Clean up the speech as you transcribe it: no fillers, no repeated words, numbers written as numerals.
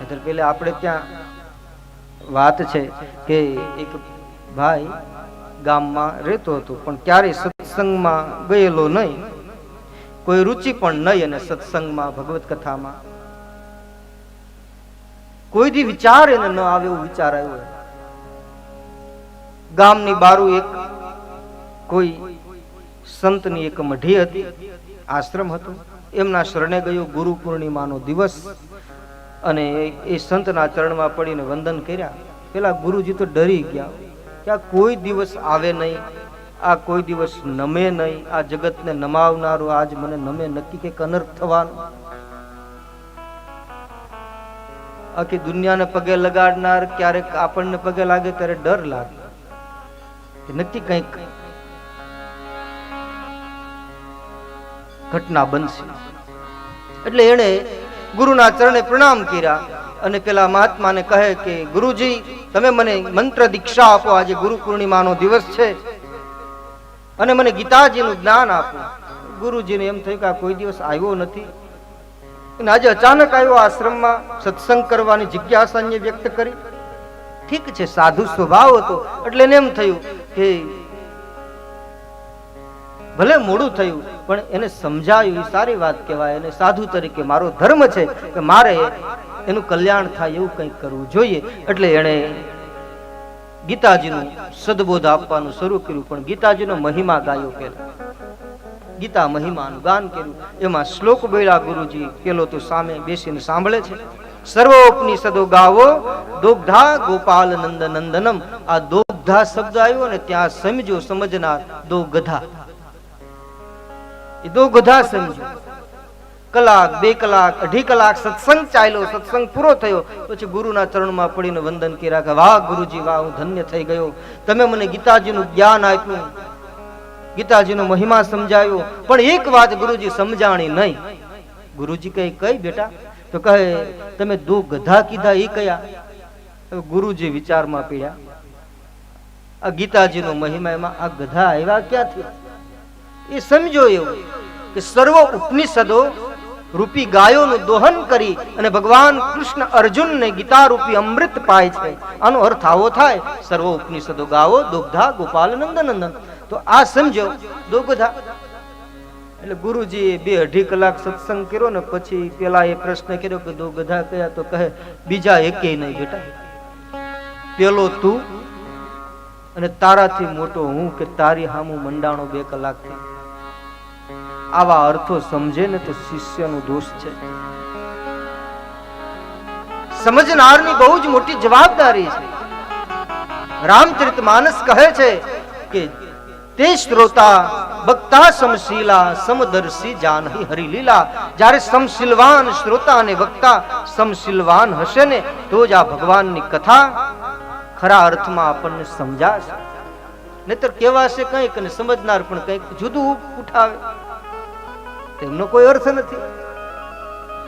એટલે પેલે આપણે ત્યાં વાત છે કે એક ભાઈ ગામમાં રહેતો હતો, પણ ક્યારેય સત્સંગમાં ગયેલો નહીં, કોઈ રુચિ પણ નહીં, અને સત્સંગમાં ભગવત કથામાં કોઈ દી વિચાર એને ન આવે એવું વિચાર આવ્યો. ગામની બારું એક કોઈ સંતની એક મઢી હતી, આશ્રમ હતો, એમના શરણે ગયો. ગુરુ પૂર્ણિમાનો દિવસ, અને એ સંતના ચરણમાં પડીને વંદન કર્યા. પેલા ગુરુજી તો ડરી ગયા કે આ કોઈ દિવસ આવે નહીં, આ કોઈ દિવસ નમે નહીં, આ જગતને નમાવનારો આજ મને નમે, નક્કી કે અનર્થ થવાનું. આખી દુનિયાને પગે લગાડનાર ક્યારેક આપણને પગે લાગે ત્યારે ડર લાગે કે નક્કી કંઈક ઘટના બનશે. એટલે એને ગુરુના ચરણે પ્રણામ કર્યા અને પેલા મહાત્માને કહે કે ગુરુજી તમે મને મંત્ર દીક્ષા આપો, આજે ગુરુ પૂર્ણિમાનો દિવસ છે અને મને ગીતાજીનું જ્ઞાન આપો. ગુરુજીને એમ થયું કે આ કોઈ દિવસ આવ્યો નથી, અને આજે અચાનક આવ્યો આશ્રમમાં સત્સંગ કરવાની જિજ્ઞાસા વ્યક્ત કરી. ઠીક છે, સાધુ સ્વભાવ હતો એટલે એને એમ થયું કે ભલે મોડું થયું પણ એને સમજાયું, એ સારી વાત કહેવાય. અને સાધુ તરીકે મારો ધર્મ છે કે મારે એનું કલ્યાણ થાય એવું કંઈક કરવું જોઈએ. એટલે એણે ગીતાજીનું સદબોધ આપવાનું શરૂ કર્યું, પણ ગીતાજીનો મહિમા ગાયો. પેલા ગીતા મહિમાનું ગાન કર્યું, એમાં શ્લોક બોલ્યા ગુરુજી. પેલો તો સામે બેસીને સાંભળે છે. સર્વોપનિષદો ગાવો દોગ્ધા ગોપાલ નંદ નંદનમ. આ દોગ્ધા શબ્દ આવ્યો ને ત્યાં સમજો સમજનાર દો ગધા, એ દો ગધા સમજો. કલાક, 2 કલાક, 2.5 કલાક સત્સંગ ચાલ્યો. સત્સંગ પૂરો થયો પછી ગુરુના ચરણમાં પડીને વંદન કર્યા કે વાહ ગુરુજી વાહ, હું ધન્ય થઈ ગયો, તમે મને ગીતાજીનું જ્ઞાન આપ્યું, ગીતાજીનો મહિમા સમજાયો. પણ એક વાત ગુરુજી સમજાણી નહીં. ગુરુજી કઈ બેટા? તો કહે તમે 2 ગધા કીધા, એ કયા? ગુરુજી વિચારમાં પડ્યા. આ ગીતાજીનો મહિમા, એમાં આ ગધા આવ્યા ક્યાંથી? એ સમજો એવું કે સર્વ ઉપનિષદો રૂપી ગાયોનું દોહન કરી અને ભગવાન કૃષ્ણ અર્જુનને ગીતા રૂપી અમૃત પાય છે. આનો અર્થ આવો થાય, સર્વ ઉપનિષદો ગાવો દોગ્ધા ગોપાલ નંદનંદન. તો આ સમજો 2 ગધા. એટલે ગુરુજીએ 2.5 કલાક સત્સંગ કર્યો ને પછી પેલા એ પ્રશ્ન કર્યો કે 2 ગધા કયા? તો કહે બીજા એકેય નહીં બેટા, પેલો તું અને તારાથી મોટો હું કે તારી હામું મંડાણો 2 કલાકથી. આવા અર્થો સમજે ને તો શિષ્યનો દોષ છે. સમજનારની બહુ જ મોટી જવાબદારી છે. રામચરિતમાનસ કહે છે કે તે શ્રોતા વક્તા સમશીલા સમદર્શી જાનહી હરિલીલા. જ્યારે સમશીલવાન શ્રોતા અને વક્તા સમશીલવાન હશે ને તો જ આ ભગવાનની કથા ખરા અર્થમાં આપણને સમજાશે. નહીતર કહેવાશે કંઈક અને સમજનાર પણ કંઈક જુદું ઉઠાવે, તેમનો કોઈ અર્થ નથી.